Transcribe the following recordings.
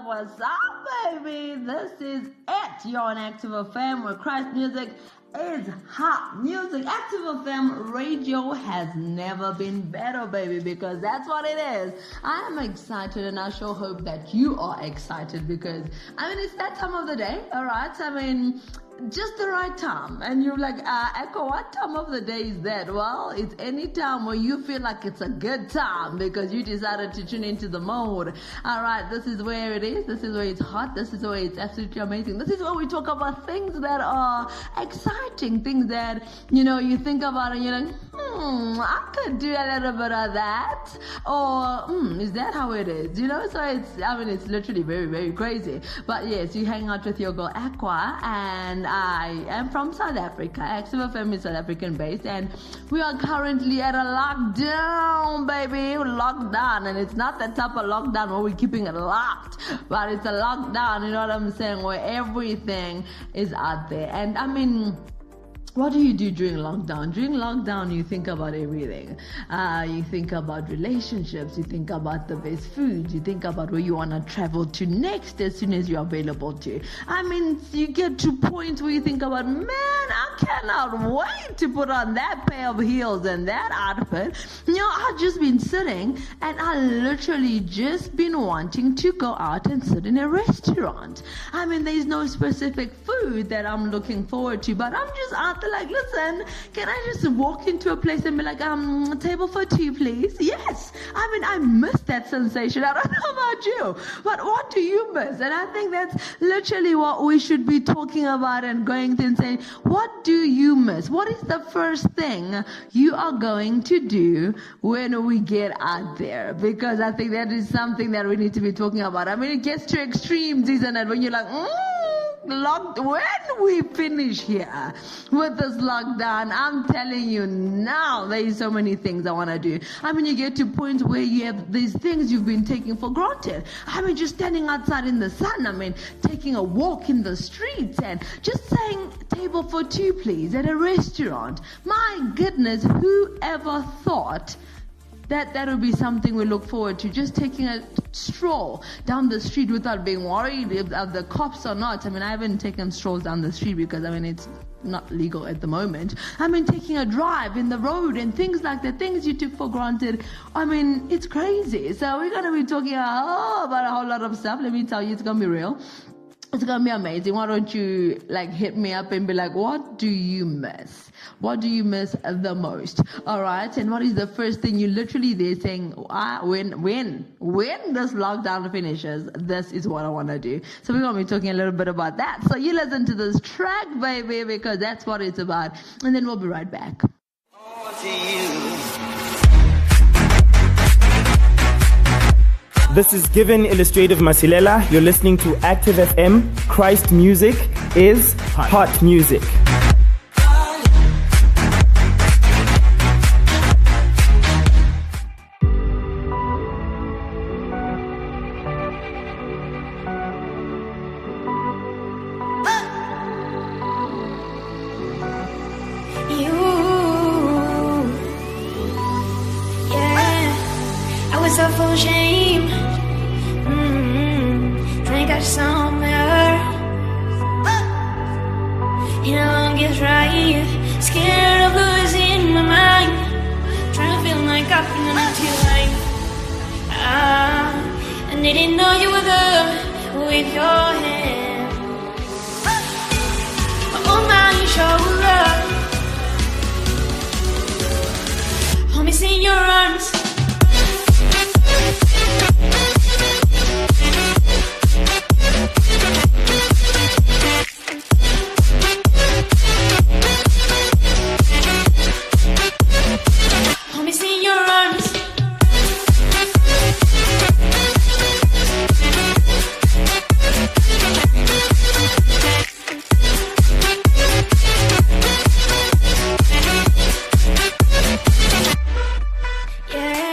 What's up, baby? This is it. You're on Active FM, where Christ music is hot music. Active FM radio has never been better, baby, because that's what it is. I am excited, and I sure hope that you are excited, because it's that time of the day, all right? Just the right time. And you're like, Echo, what time of the day is that? Well, it's any time where you feel like it's a good time because you decided to tune into the mode. All right, this is where it is. This is where it's hot. This is where it's absolutely amazing. This is where we talk about things that are exciting, things that, you think about and you're like, I could do a little bit of that. Or, is that how it is? So it's literally very, very crazy. But yes, you hang out with your girl Aqua, and I am from South Africa. Active FM is South African based, and we are currently at a lockdown, baby. Lockdown, and it's not that type of lockdown where we're keeping it locked, but it's a lockdown, you know what I'm saying, where everything is out there. And what do you do during lockdown? During lockdown, you think about everything. You think about relationships. You think about the best food. You think about where you want to travel to next as soon as you're available to. You get to points where you think about, man, I cannot wait to put on that pair of heels and that outfit. I've just been sitting, and I literally just been wanting to go out and sit in a restaurant. There's no specific food that I'm looking forward to, but I'm just out there like, listen, can I just walk into a place and be like, table for two, please? Yes. I miss that sensation. I don't know about you, but what do you miss? And I think that's literally what we should be talking about and going through and saying, what do you miss? What is the first thing you are going to do when we get out there? Because I think that is something that we need to be talking about. It gets to extremes, isn't it? When you're like, when we finish here with this lockdown, I'm telling you now, there is so many things I want to do. You get to points where you have these things you've been taking for granted. Just standing outside in the sun, taking a walk in the streets and just saying, table for two, please, at a restaurant. My goodness, whoever thought that would be something we look forward to, just taking a stroll down the street without being worried if the cops or not. I haven't taken strolls down the street because it's not legal at the moment. Taking a drive in the road and things like that, things you took for granted. It's crazy. So we're going to be talking about a whole lot of stuff. Let me tell you, it's going to be real. It's going to be amazing. Why don't you hit me up and be like, what do you miss? What do you miss the most? All right. And what is the first thing you literally there saying, when this lockdown finishes, this is what I want to do. So we're going to be talking a little bit about that. So you listen to this track, baby, because that's what it's about. And then we'll be right back. This is Given Illustrative Masilela. You're listening to Active FM. Christ music is hot music. Yeah.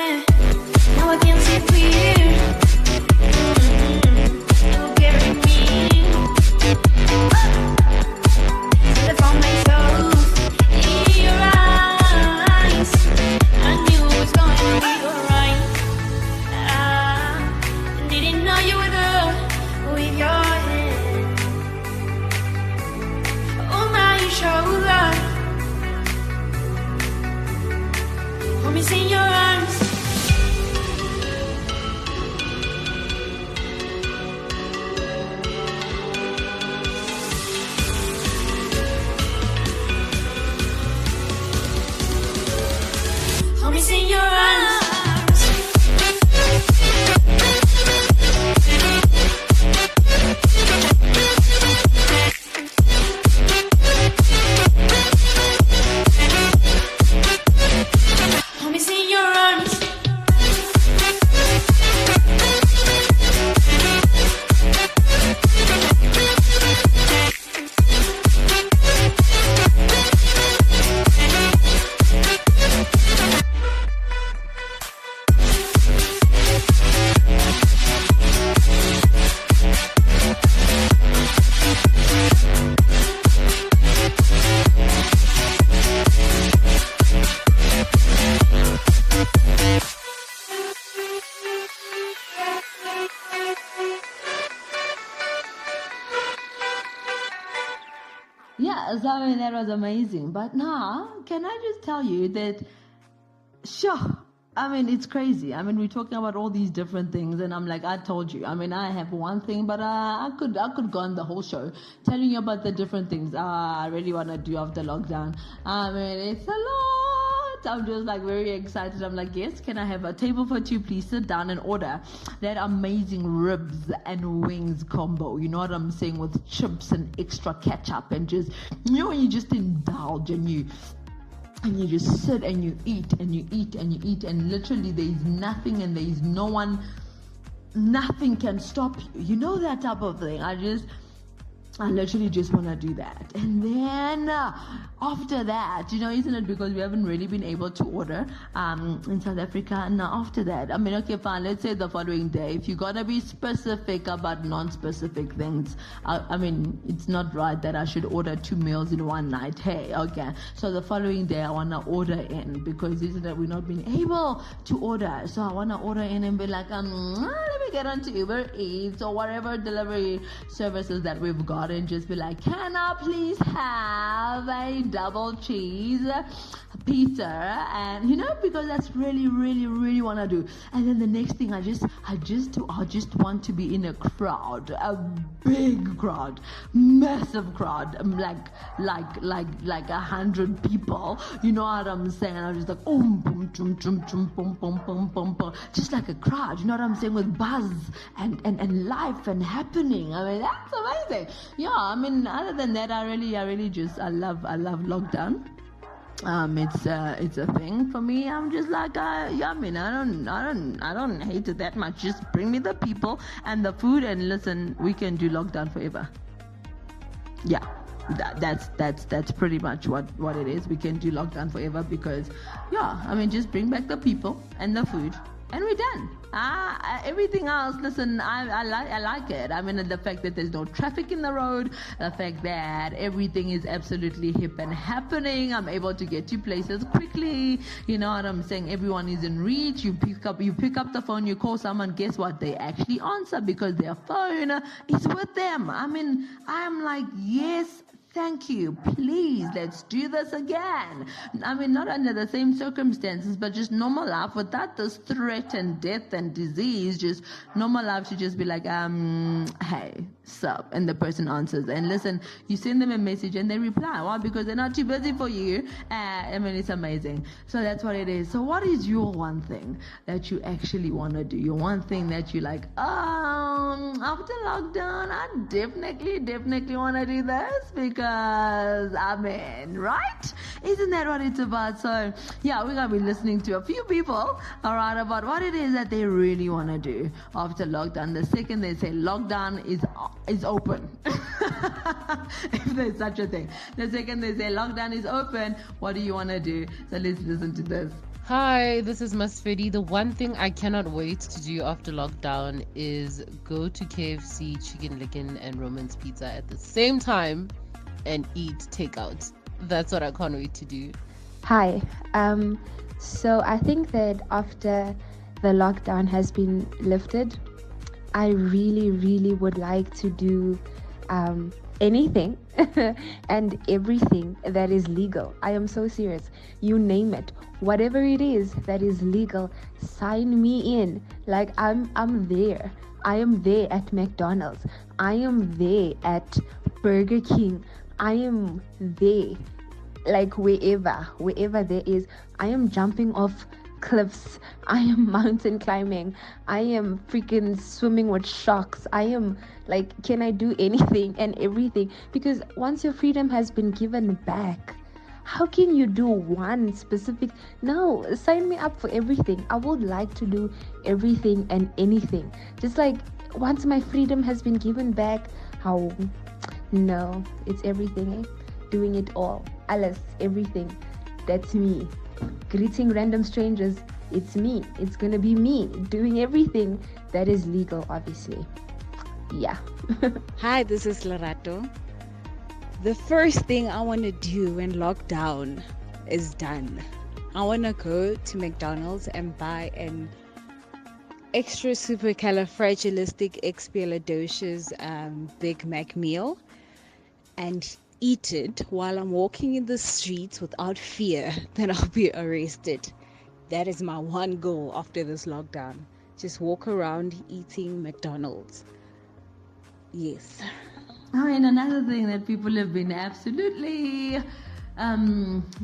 Yeah, so I mean, that was amazing. But now, can I just tell you that, sure, I mean, it's crazy. I mean, we're talking about all these different things, and I'm like, I told you. I mean, I have one thing, but I could go on the whole show telling you about the different things I really want to do after lockdown. I mean, it's a lot. I'm just like very excited. I'm like, yes, can I have a table for two? Please sit down and order that amazing ribs and wings combo. You know what I'm saying? With chips and extra ketchup, and just, you just indulge and you just sit and you eat and you eat and you eat, and literally there is nothing and there is no one, nothing can stop you. You know, that type of thing. I literally just want to do that. And then after that, isn't it, because we haven't really been able to order in South Africa. And after that, I mean, okay, fine, let's say the following day. If you're going to be specific about non-specific things, I mean, it's not right that I should order 2 meals in one night. Hey, okay. So the following day, I want to order in, because isn't it, we've not been able to order. So I want to order in and be like, let me get onto Uber Eats or whatever delivery services that we've got, and just be like, can I please have a double cheese pizza? And because that's really, really, really want to do. And then the next thing, I just want to be in a crowd, a big crowd, massive crowd, like 100 people. You know what I'm saying? I'm just like, boom, chum, chum, chum, boom, boom, boom, boom, boom, just like a crowd. You know what I'm saying? With buzz and life and happening. I mean, that's amazing. Yeah, I mean, other than that, I love lockdown. It's a thing for me. I'm just like, I don't hate it that much. Just bring me the people and the food, and listen, we can do lockdown forever. Yeah, that's pretty much what it is. We can do lockdown forever, because I mean, just bring back the people and the food, and we're done. Everything else, listen, I like it. I mean, the fact that there's no traffic in the road, the fact that everything is absolutely hip and happening. I'm able to get to places quickly. You know what I'm saying? Everyone is in reach. You pick up the phone, you call someone, guess what? They actually answer, because their phone is with them. I mean, I'm like, yes, thank you. Please, let's do this again. I mean, not under the same circumstances, but just normal life without this threat and death and disease. Just normal life to just be like, hey, sup? And the person answers. And listen, you send them a message and they reply. Why? Because they're not too busy for you. I mean, it's amazing. So that's what it is. So what is your one thing that you actually want to do? Your one thing that you like, after lockdown, I definitely want to do this, because I mean, right? Isn't that what it's about? So yeah, we're gonna be listening to a few people, alright, about what it is that they really want to do after lockdown. The second they say lockdown is open, if there's such a thing. The second they say lockdown is open, what do you want to do? So let's listen to this. Hi, this is Masfedi. The one thing I cannot wait to do after lockdown is go to KFC, Chicken Licken, and Roman's Pizza at the same time and eat takeout. That's what I can't wait to do. Hi. So I think that after the lockdown has been lifted, I really would like to do anything and everything that is legal. I am so serious. You name it. Whatever it is that is legal, sign me in. Like I'm there. I am there at McDonald's. I am there at Burger King. I am there. Like wherever there is. I am jumping off cliffs. I am mountain climbing. I am freaking swimming with sharks. I am like, can I do anything and everything? Because once your freedom has been given back, how can you do one specific? No, sign me up for everything. I would like to do everything and anything. Just like once my freedom has been given back, how? No, it's everything. Doing it all. Alles, everything. That's me. Greeting random strangers. It's me. It's gonna be me doing everything that is legal, obviously. Yeah. Hi, this is Lerato. The first thing I want to do when lockdown is done, I want to go to McDonald's and buy an extra supercalifragilisticexpialidocious Big Mac meal and eat it while I'm walking in the streets without fear that I'll be arrested. That is my one goal after this lockdown. Just walk around eating McDonald's. Yes. I mean, another thing that people have been absolutely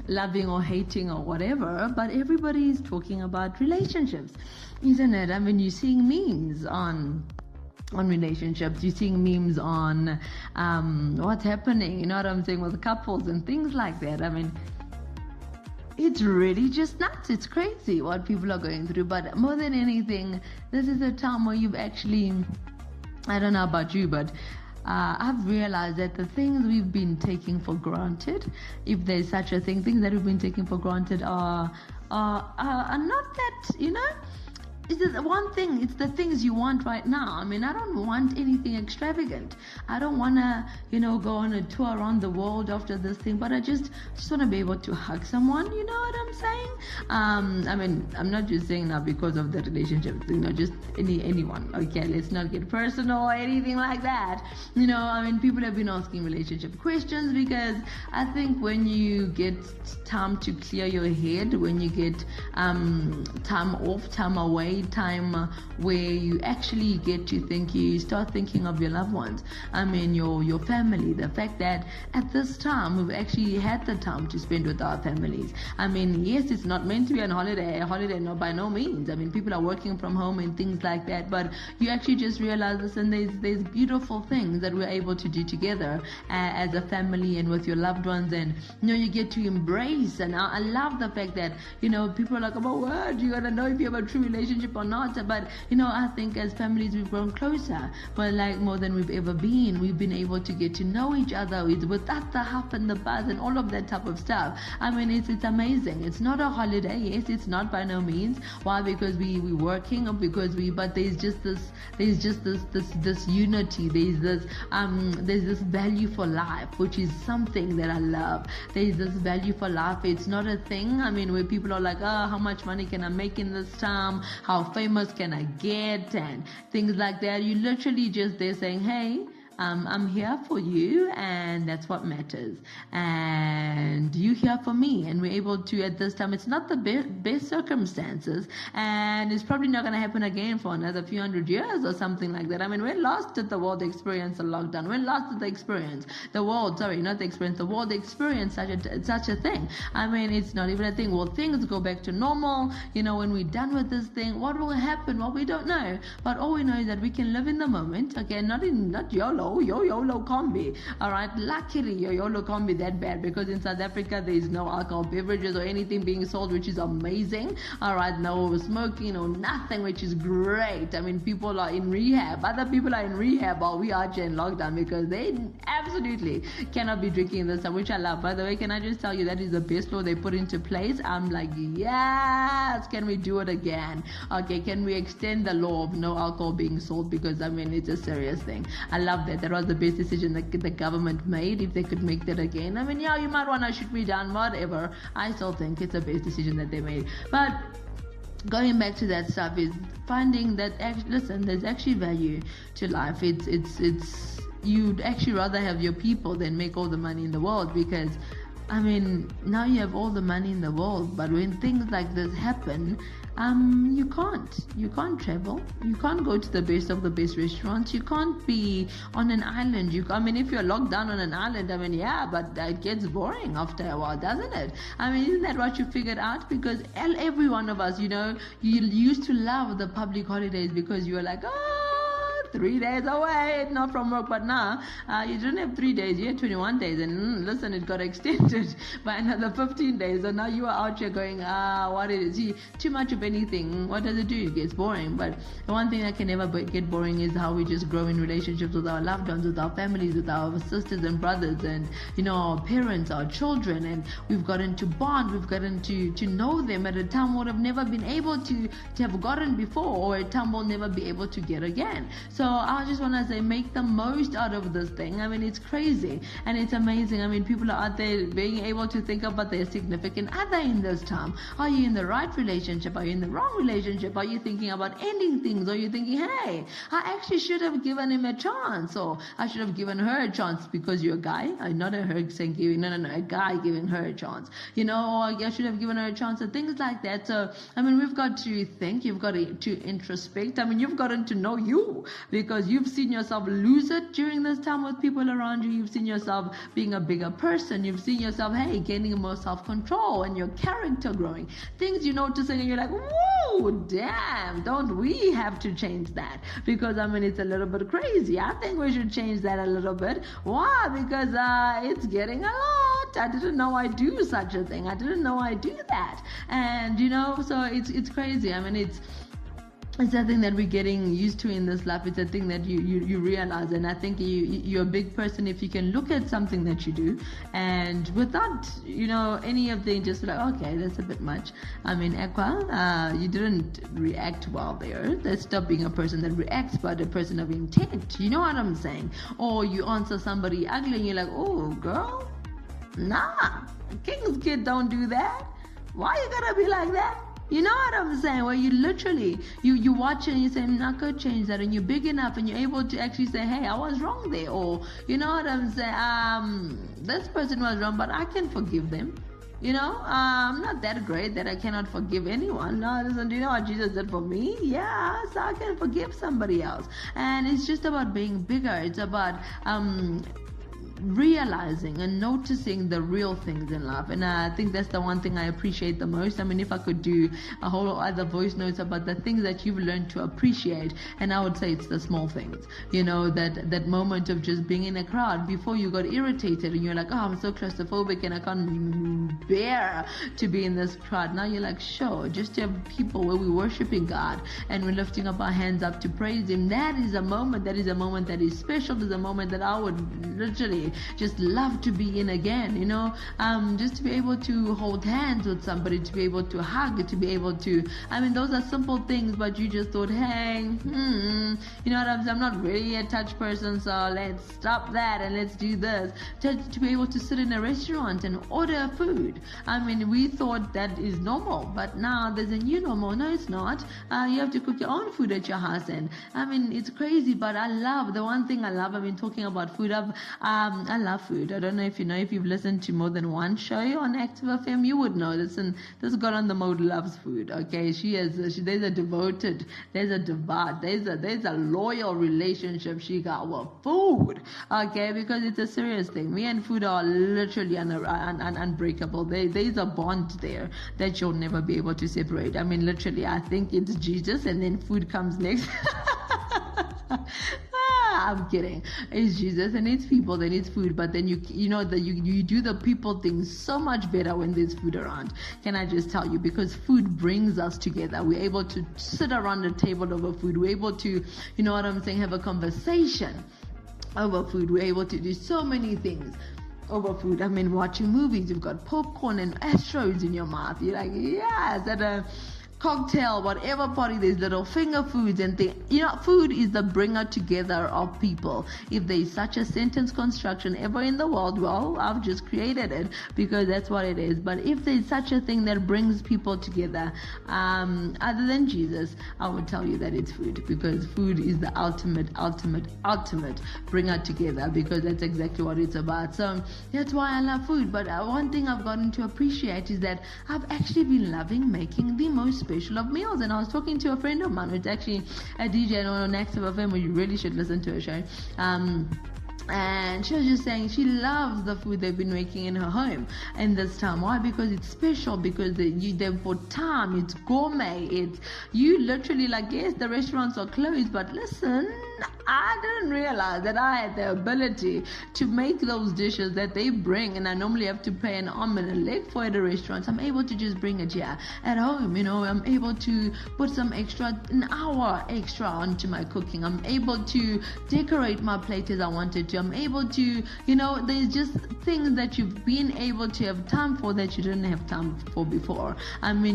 loving or hating or whatever, but everybody is talking about relationships, isn't it? I mean, you're seeing memes on relationships, you're seeing memes on what's happening, you know what I'm saying, with couples and things like that. I mean, it's really just nuts. It's crazy what people are going through. But more than anything, this is a time where you've actually, I don't know about you, but I've realized that the things we've been taking for granted, if there's such a thing, things that we've been taking for granted are not that, you know, it's the one thing, it's the things you want right now. I mean, I don't want anything extravagant. I don't want to, you know, go on a tour around the world after this thing, but I just want to be able to hug someone, you know what I'm saying? I mean, I'm not just saying that because of the relationship, you know, just anyone, okay? Let's not get personal or anything like that. You know, I mean, people have been asking relationship questions because I think when you get time to clear your head, when you get time off, time away, time where you actually get to think, you start thinking of your loved ones. I mean, your family. The fact that at this time we've actually had the time to spend with our families. I mean, yes, it's not meant to be a holiday, no, by no means. I mean, people are working from home and things like that, but you actually just realize this, and there's beautiful things that we're able to do together as a family and with your loved ones, and you know, you get to embrace. And I love the fact that, you know, people are like, oh, what? You gotta know if you have a true relationship or not. But you know, I think as families we've grown closer, but like more than we've ever been. We've been able to get to know each other without the huff and the buzz and all of that type of stuff. I mean, it's amazing. It's not a holiday, yes, it's not by no means. Why? Because we're working, or because but there's just this unity. There's this value for life, which is something that I love. There's this value for life. It's not a thing, I mean, where people are like, oh, how much money can I make in this time? How famous can I get? And things like that. You literally just there saying, hey, I'm here for you, and that's what matters. And you here for me, and we're able to, at this time, it's not the best circumstances, and it's probably not going to happen again for another few hundred years or something like that. I mean, when last did the world experience a lockdown? When last did the world experience such a thing? I mean, it's not even a thing. Will things go back to normal? You know, when we're done with this thing, what will happen? Well, we don't know, but all we know is that we can live in the moment, okay? Not YOLO combi, all right? Luckily, your YOLO can't be that bad, because in South Africa there is no alcohol beverages or anything being sold, which is amazing, all right? No smoking or nothing, which is great. I mean, people are in rehab, other people are in rehab while we are in lockdown, because they absolutely cannot be drinking this time, which I love. By the way, can I just tell you, that is the best law they put into place. I'm like, yes, can we do it again? Okay, can we extend the law of no alcohol being sold? Because I mean, it's a serious thing. I love that. That was the best decision that the government made. If they could make that again, I mean, yeah, you might want to shoot me down, whatever. I still think it's the best decision that they made. But going back to that stuff is finding that, listen, there's actually value to life. It's you'd actually rather have your people than make all the money in the world, because I mean, now you have all the money in the world, but when things like this happen, you can't travel, you can't go to the best of the best restaurants, you can't be on an island. I mean, if you're locked down on an island, I mean, yeah, but it gets boring after a while, doesn't it? I mean, isn't that what you figured out? Because every one of us, you know, you used to love the public holidays because you were like, 3 days away, not from work. But now you didn't have 3 days, you had 21 days, and listen, it got extended by another 15 days, and now you are out here going, what is it? Too much of anything, what does it do? It gets boring. But the one thing that can never get boring is how we just grow in relationships with our loved ones, with our families, with our sisters and brothers, and you know, our parents, our children, and we've gotten to bond, we've gotten to know them at a time we would have never been able to have gotten before, or a time we'll never be able to get again. So So I just want to say, make the most out of this thing. I mean, it's crazy and it's amazing. I mean, people are out there being able to think about their significant other in this time. Are you in the right relationship? Are you in the wrong relationship? Are you thinking about ending things? Or are you thinking, hey, I actually should have given him a chance, or I should have given her a chance because you're a guy? Not a her saying giving, no, a guy giving her a chance, or I should have given her a chance, and things like that. So, I mean, we've got to think, you've got to introspect. I mean, you've gotten to know you, because you've seen yourself lose it during this time with people around you. You've seen yourself being a bigger person. You've seen yourself, hey, gaining more self-control and your character growing. Things you're noticing and you're like, whoa, damn, don't we have to change that? Because, I mean, it's a little bit crazy. I think we should change that a little bit. Why? Because it's getting a lot. I didn't know I do such a thing. I didn't know I do that. And, so it's crazy. I mean, it's a thing that we're getting used to in this life. It's a thing that you realize, and I think you're a big person if you can look at something that you do and without any of the just like, okay, that's a bit much. I mean, Aqua, you didn't react well there. Let's stop being a person that reacts, but a person of intent. You know what I'm saying? Or you answer somebody ugly and you're like, oh girl, nah, King's kid don't do that. Why you gotta be like that? You know what I'm saying? Where you literally, you watch it and you say, I'm not going to change that. And you're big enough and you're able to actually say, hey, I was wrong there. Or, you know what I'm saying? This person was wrong, but I can forgive them. I'm not that great that I cannot forgive anyone. No, listen, do you know what Jesus did for me? Yeah, so I can forgive somebody else. And it's just about being bigger. It's about realizing and noticing the real things in life. And I think that's the one thing I appreciate the most. I mean, if I could do a whole other voice notes about the things that you've learned to appreciate, and I would say it's the small things, that moment of just being in a crowd before you got irritated and you're like, oh, I'm so claustrophobic and I can't bear to be in this crowd. Now you're like, sure, just to have people where we're worshiping God and we're lifting up our hands up to praise Him. That is a moment that is special. There's a moment that I would literally just love to be in again, just to be able to hold hands with somebody, to be able to hug, to be able to, I mean, those are simple things, but you just thought, hey, you know what I'm saying? I'm not really a touch person, so let's stop that and let's do this. To be able to sit in a restaurant and order food. I mean, we thought that is normal, but now there's a new normal. No, it's not. You have to cook your own food at your house, and I mean, it's crazy, but the one thing I love, I mean, talking about food, I love food. I don't know if you know, if you've listened to more than one show on Active FM, you would know this. And this girl on the mode loves food. Okay, there's a devoted, there's a devout, there's a loyal relationship she got with food. Okay, because it's a serious thing. Me and food are literally unbreakable. There's a bond there that you'll never be able to separate. I mean, literally, I think it's Jesus, and then food comes next. I'm kidding. It's Jesus and it's people, then it's food. But then you do the people thing so much better when there's food around. Can I just tell you? Because food brings us together. We're able to sit around the table over food. We're able to, you know what I'm saying, have a conversation over food. We're able to do so many things over food. I mean, watching movies, you've got popcorn and Astros in your mouth. You're like, yes, at a cocktail, whatever party, there's little finger foods and things. Food is the bringer together of people. If there's such a sentence construction ever in the world, well, I've just created it because that's what it is. But if there's such a thing that brings people together, other than Jesus, I would tell you that it's food, because food is the ultimate bringer together, because that's exactly what it's about. So that's why I love food. But one thing I've gotten to appreciate is that I've actually been loving making the most special of meals. And I was talking to a friend of mine who's actually a DJ on Active FM, where you really should listen to her show. And she was just saying she loves the food they've been making in her home in this time. Why? Because it's special, because they've put time, it's gourmet, it's, you literally like, yes, the restaurants are closed, but listen, I didn't realize that I had the ability to make those dishes that they bring, and I normally have to pay an arm and a leg for at a restaurant. I'm able to just bring it here at home. I'm able to put some an hour extra onto my cooking. I'm able to decorate my plate as I wanted to. I'm able to, there's just things that you've been able to have time for that you didn't have time for before.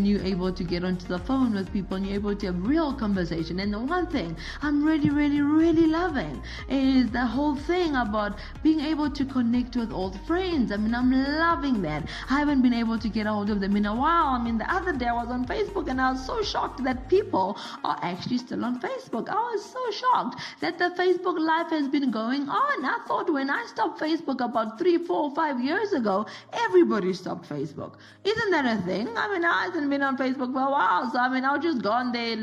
You're able to get onto the phone with people and you're able to have real conversation. And the one thing I'm really, really, really loving is the whole thing about being able to connect with old friends. I'm loving that. I haven't been able to get a hold of them in a while. The other day I was on Facebook and I was so shocked that people are actually still on Facebook. I was so shocked that the Facebook life has been going on. I thought when I stopped Facebook about 3, 4, 5 years ago, everybody stopped Facebook. Isn't that a thing? I haven't been on Facebook for a while, so I'll just go on there,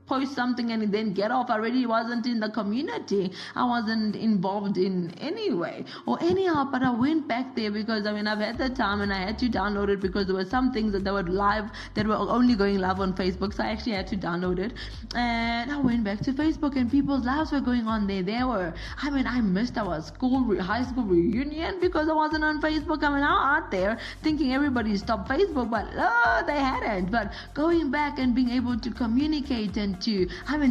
post something and then get off. I really wasn't in the community. I wasn't involved in any way or anyhow, but I went back there because I've had the time and I had to download it because there were some things that were live that were only going live on Facebook, so I actually had to download it. And I went back to Facebook and people's lives were going on there. I missed our high school reunion because I wasn't on Facebook. I'm out there thinking everybody stopped Facebook, but they hadn't. But going back and being able to communicate and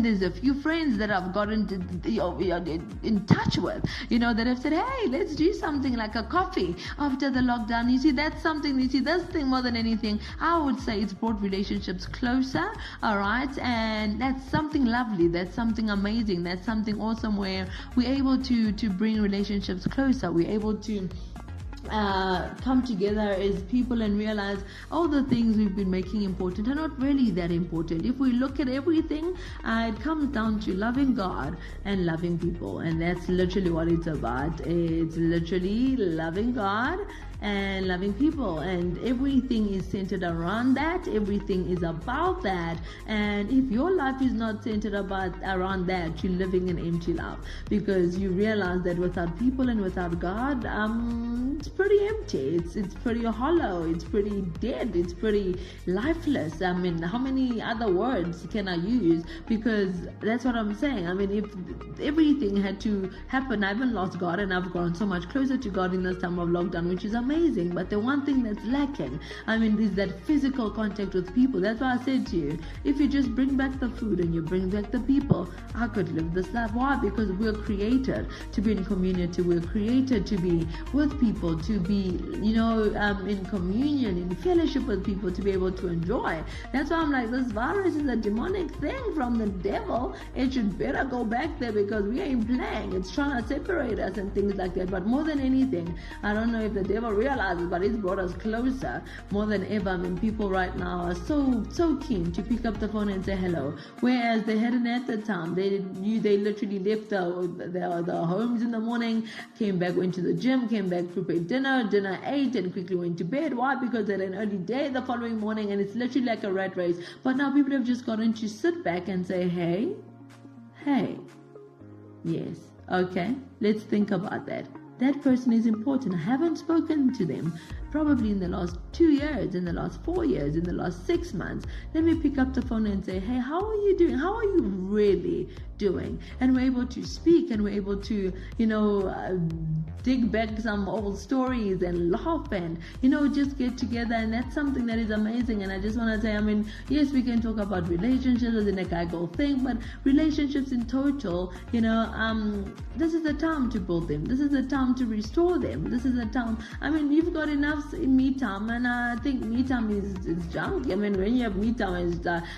there's a few friends that I've gotten in touch with, that have said, hey, let's do something like a coffee after the lockdown. That's something, this thing more than anything, I would say it's brought relationships closer, all right? And that's something lovely, that's something amazing, that's something awesome where we're able to bring relationships closer, we're able to come together as people and realize all the things we've been making important are not really that important. If we look at everything, it comes down to loving God and loving people, and that's literally what it's about. It's literally loving God and loving people, and everything is centered around that. Everything is about that. And if your life is not centered around that, you're living an empty life, because you realize that without people and without God, it's pretty empty. It's pretty hollow. It's pretty dead. It's pretty lifeless. How many other words can I use? Because that's what I'm saying. If everything had to happen, I haven't lost God, and I've grown so much closer to God in this time of lockdown, which is amazing. But the one thing that's lacking, is that physical contact with people. That's why I said to you, if you just bring back the food and you bring back the people, I could live this life. Why? Because we're created to be in community. We're created to be with people, to be, in communion, in fellowship with people, to be able to enjoy. That's why I'm like, this virus is a demonic thing from the devil. It should better go back there because we ain't playing. It's trying to separate us and things like that. But more than anything, I don't know if the devil realizes, but it's brought us closer more than ever. People right now are so keen to pick up the phone and say hello, whereas they hadn't at the time. They literally left the homes in the morning, came back, went to the gym, came back, prepared dinner, ate, and quickly went to bed. Why? Because they had an early day the following morning, and it's literally like a rat race. But now people have just gotten to sit back and say, hey, yes, okay, let's think about that. That person is important. I haven't spoken to them probably in the last 2 years, in the last 4 years, in the last 6 months. Let me pick up the phone and say, hey, how are you doing? How are you really doing? And we're able to speak, and we're able to, dig back some old stories and laugh and, just get together. And that's something that is amazing. And I just want to say, yes, we can talk about relationships as in a guy girl thing, but relationships in total, this is the time to build them. This is the time to restore them. This is the time. You've got enough in me time, and I think me time is junk. When you have me time, it's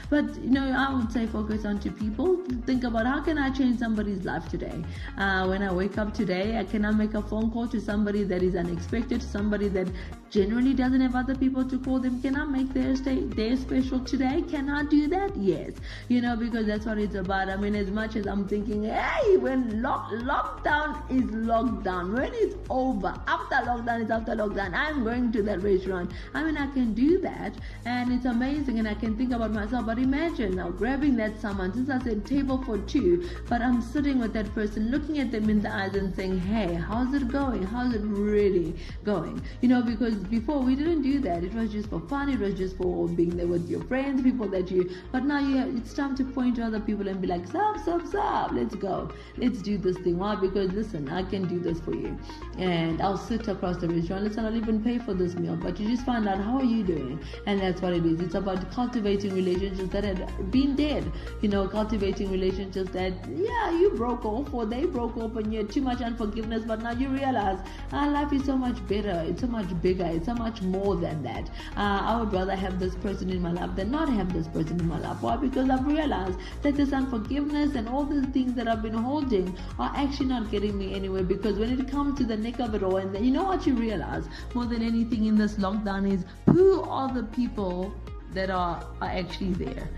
but I would say focus on two people. Think about how can I change somebody's life today. When I wake up today, can I make a phone call to somebody that is unexpected, somebody that generally doesn't have other people to call them? Can I make their day special today? Can I do that? Yes, because that's what it's about. As much as I'm thinking, hey, when lockdown is lockdown, when it's over, after lockdown is after lockdown, I'm going going to that restaurant. I mean, I can do that, and it's amazing, and I can think about myself. But imagine now grabbing that someone, since I said table for two, but I'm sitting with that person, looking at them in the eyes and saying, hey, how's it going? How's it really going? Because before we didn't do that. It was just for fun. It was just for being there with your friends, people that you. But now it's time to point to other people and be like, stop, let's go, let's do this thing. Why? Because listen, I can do this for you, and I'll sit across the restaurant. Listen, I'll even pay for this meal, but you just find out how are you doing, and that's what it is. It's about cultivating relationships that had been dead. Cultivating relationships that you broke off, or they broke off, and you had too much unforgiveness. But now you realize life is so much better. It's so much bigger. It's so much more than that. I would rather have this person in my life than not have this person in my life. Why? Because I've realized that this unforgiveness and all these things that I've been holding are actually not getting me anywhere. Because when it comes to the neck of it all, and then, what you realize more than anything in this lockdown is who are the people that are actually there.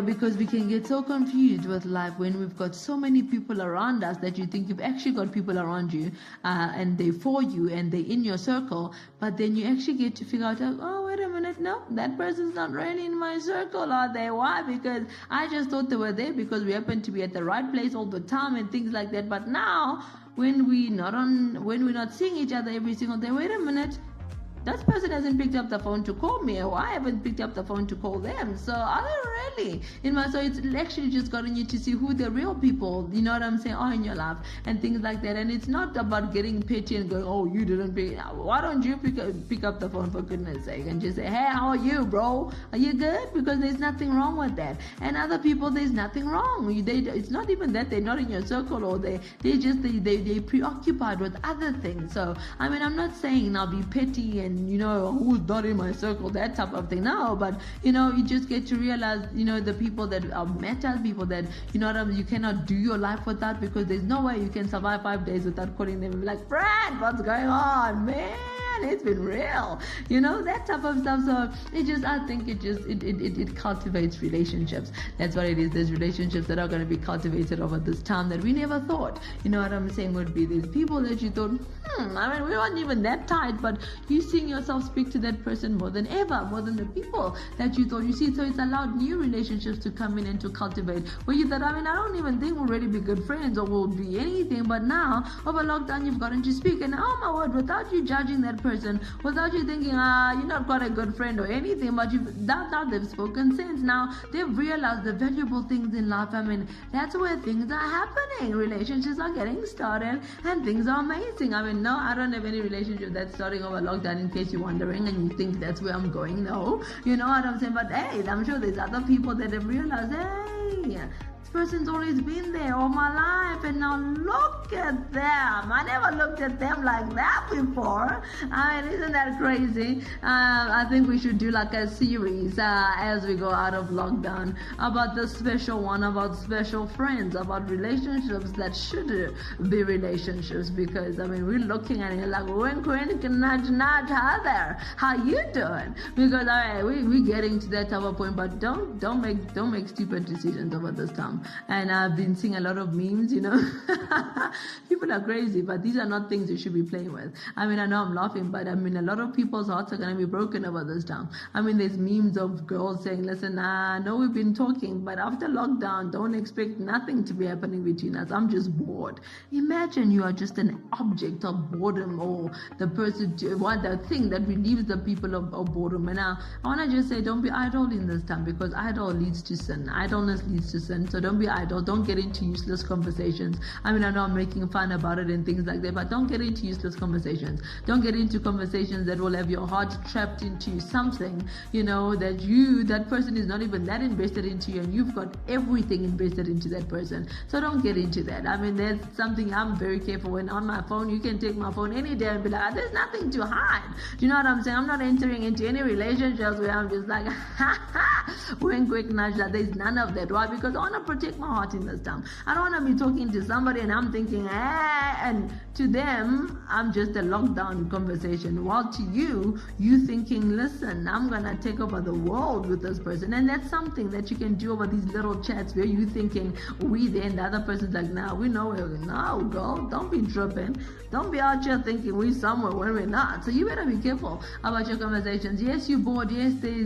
Because we can get so confused with life when we've got so many people around us that you think you've actually got people around you and they're for you and they're in your circle, but then you actually get to figure out, oh, wait a minute, no, that person's not really in my circle, are they? Why? Because I just thought they were there because we happen to be at the right place all the time and things like that. But now, when we're not seeing each other every single day, wait a minute, this person hasn't picked up the phone to call me, or I haven't picked up the phone to call them. So are they really? So it's actually just gotten you to see who the real people, you know what I'm saying, are in your life and things like that. And it's not about getting petty and going, oh, you didn't pick. Why don't you pick up the phone, for goodness sake, and just say, hey, how are you, bro? Are you good? Because there's nothing wrong with that. And other people, there's nothing wrong. It's not even that they're not in your circle, or they're preoccupied with other things. So I mean, I'm not saying now be petty and who's not in my circle, that type of thing. No, but you just get to realize the people that matter, people that you cannot do your life without, because there's no way you can survive 5 days without calling them and be like, Brad, what's going on, man? It's been real, that type of stuff. So I think it cultivates relationships. That's what it is. There's relationships that are going to be cultivated over this time that we never thought, what I'm saying, would be. There's people that you thought, we weren't even that tight, but you seeing yourself speak to that person more than ever, more than the people that you thought. You see, so it's allowed new relationships to come in and to cultivate, where you thought, I don't even think we'll really be good friends or we'll be anything, but now over lockdown you've gotten to speak, and oh my word, without you judging that person, without you thinking you're not quite a good friend or anything, but now they've spoken sense. Now they've realized the valuable things in life. I mean, that's where things are happening. Relationships are getting started and things are amazing. I mean, no, I don't have any relationship that's starting over lockdown, in case you're wondering and you think that's where I'm going. No, you know what I'm saying. But hey, I'm sure there's other people that have realized, hey, this person's always been there all my life, and now look at them. I never looked at them like that before. I mean, isn't that crazy? I think we should do like a series as we go out of lockdown about the special one, about special friends, about relationships that should be relationships, because I mean, we're looking at it like, when can nudge, hi there, how you doing? Because all right, we're getting to that type of point, but don't make stupid decisions over this time. And I've been seeing a lot of memes, people are crazy, but these are not things you should be playing with. I mean, I know I'm laughing, but I mean, a lot of people's hearts are going to be broken over this time. I mean, there's memes of girls saying, listen, I know we've been talking, but after lockdown, don't expect nothing to be happening between us. I'm just bored. Imagine you are just an object of boredom, or the thing that relieves the people of boredom. And I want to just say, don't be idle in this time, because idle leads to sin. Idleness leads to sin. So don't be idle. Don't get into useless conversations. I mean, I know I'm making fun about it and things like that, but don't get into useless conversations. Don't get into conversations that will have your heart trapped into something, that person is not even that invested into you, and you've got everything invested into that person. So don't get into that. I mean, there's something I'm very careful when on my phone. You can take my phone any day and be like, there's nothing to hide. Do you know what I'm saying? I'm not entering into any relationships where I'm just like, wink, quick, nudge, that there's none of that. Why? Because I want to protect my heart in this time. I don't want to be talking to somebody and I'm thinking, and to them, I'm just a lockdown conversation. While to you, you thinking, listen, I'm going to take over the world with this person. And that's something that you can do over these little chats where you thinking, we there, and the other person's like, nah, we know where we're no, girl, don't be tripping. Don't be out here thinking we somewhere when we're not. So you better be careful about your conversations. Yes, you're bored. Yes, you're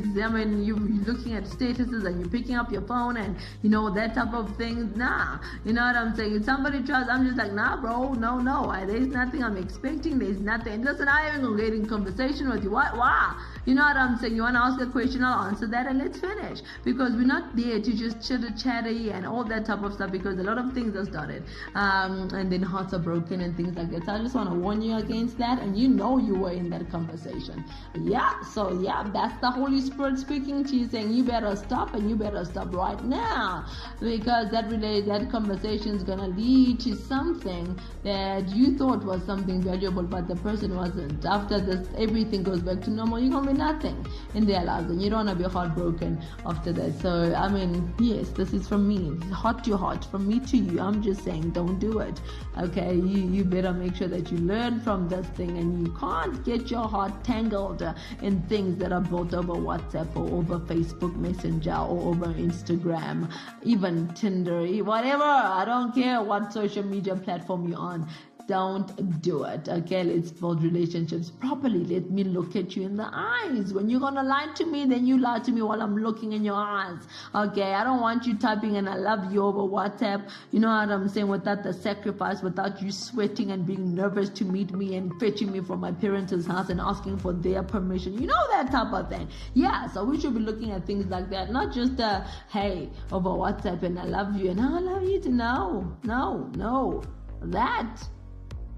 looking at statuses and you're picking up your phone and, that type of thing. Nah, you know what I'm saying? If somebody tries, I'm just like, nah, bro, no. There's nothing I'm expecting. There's nothing. Listen, I ain't gonna get in conversation with you. Why? You know what I'm saying? You want to ask a question, I'll answer that and let's finish. Because we're not there to just chitter-chatty and all that type of stuff, because a lot of things are started. And then hearts are broken and things like that. So I just want to warn you against that, and you were in that conversation. That's the Holy Spirit speaking to you, saying you better stop, and you better stop right now, because that conversation is going to lead to something that you thought was something valuable, but the person wasn't. After this, everything goes back to normal. You're going to be nothing in their lives, and you don't want to be heartbroken after that. So yes, this is from me, heart to heart, from me to you. I'm just saying, don't do it. Okay, you better make sure that you learn from this thing, and you can't get your heart tangled in things that are built over WhatsApp or over Facebook Messenger or over Instagram, even Tinder, whatever. I don't care what social media platform you're on. Don't do it. Okay, let's build relationships properly. Let me look at you in the eyes. When you're gonna lie to me, then you lie to me while I'm looking in your eyes. Okay, I don't want you typing and I love you over WhatsApp, you know what I'm saying, without the sacrifice, without you sweating and being nervous to meet me and fetching me from my parents' house and asking for their permission. You know, that type of thing. Yeah, so we should be looking at things like that, not just hey, over WhatsApp and I love you and I love you to no.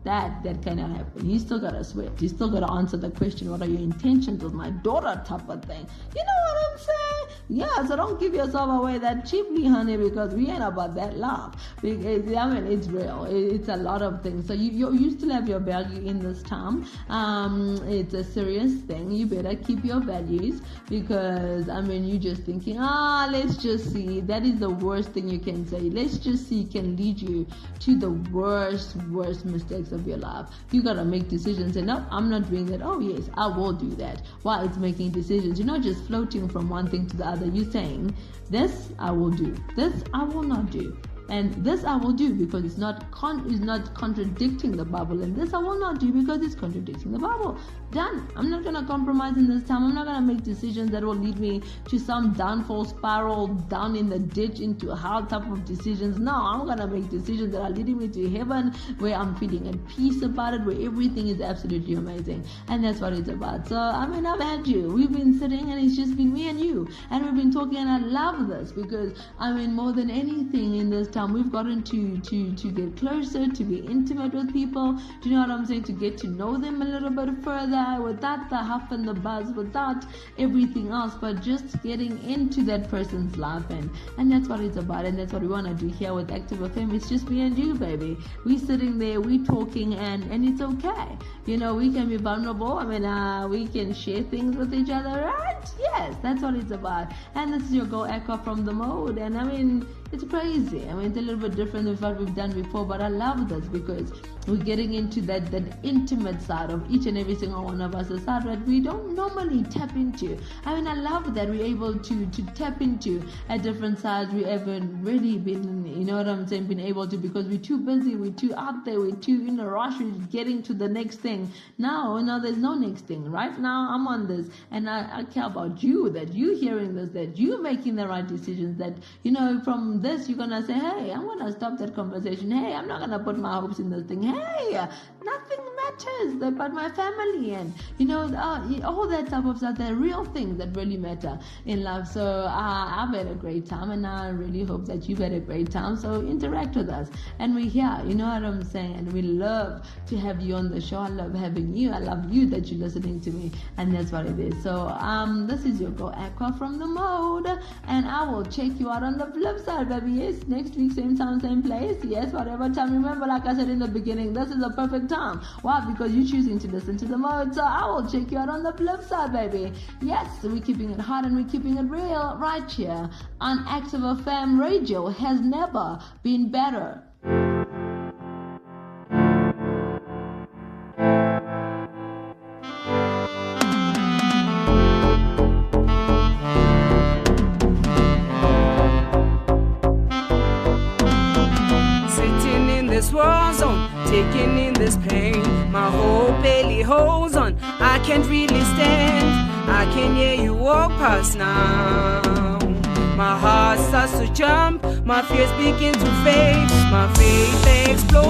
That cannot happen. You still gotta sweat. You still gotta answer the question, what are your intentions with my daughter type of thing. You know what I'm saying? Yeah, so don't give yourself away that cheaply, honey, because we ain't about that love. Because, it's real. It's a lot of things. So you still have your value in this time. It's a serious thing. You better keep your values, because, you're just thinking, let's just see. That is the worst thing you can say. Let's just see can lead you to the worst mistakes of your life. You gotta make decisions and no, I'm not doing that. Oh yes, I will do that. While it's making decisions, you're not just floating from one thing to the other. You're saying, this I will do, this I will not do, and this I will do because it's not contradicting the Bible, and this I will not do because it's contradicting the Bible. Done. I'm not gonna compromise in this time. I'm not gonna make decisions that will lead me to some downfall spiral, down in the ditch, into hell type of decisions. No, I'm gonna make decisions that are leading me to heaven, where I'm feeling at peace about it, where everything is absolutely amazing, and that's what it's about. So I've had you. We've been sitting, and it's just been me and you, and we've been talking, and I love this because more than anything in this time, we've gotten to get closer, to be intimate with people. Do you know what I'm saying? To get to know them a little bit further, without the huff and the buzz, without everything else, but just getting into that person's life, and that's what it's about, and that's what we want to do here with Active FM. It's just me and you, baby. We sitting there, we talking, and it's okay. We can be vulnerable. We can share things with each other, right? Yes, that's what it's about. And this is your girl Aqua from The Mode, and it's crazy. It's a little bit different than what we've done before, but I love this because we're getting into that intimate side of each and every single one of us, a side that we don't normally tap into. I love that we're able to tap into at different sides we haven't really been, been able to, because we're too busy, we're too out there, we're too in a rush, we're getting to the next thing. No, there's no next thing. Right now, I'm on this, and I care about you, that you hearing this, that you making the right decisions, that, from this, you're going to say, hey, I'm going to stop that conversation. Hey, I'm not going to put my hopes in this thing. Hey, nothing matters but my family, and all that type of stuff. They're real things that really matter in life. So I've had a great time, and I really hope that you've had a great time. So interact with us, and we're here, you know what I'm saying, and we love to have you on the show. I love having you. I love you that you're listening to me, and that's what it is. So this is your girl Aqua from The Mode, and I will check you out on the flip side, baby. Yes, next week, same time, same place. Yes, whatever time. Remember, like I said in the beginning, this is a perfect time. Why? what? Because you're choosing to listen to the mode. So I will check you out on the flip side, baby. Yes, we're keeping it hot and we're keeping it real right here on Active FM. Radio has never been better. This war zone, taking in this pain. My whole belly holds on. I can't really stand. I can hear you walk past now. My heart starts to jump. My fears begin to fade. My faith explodes.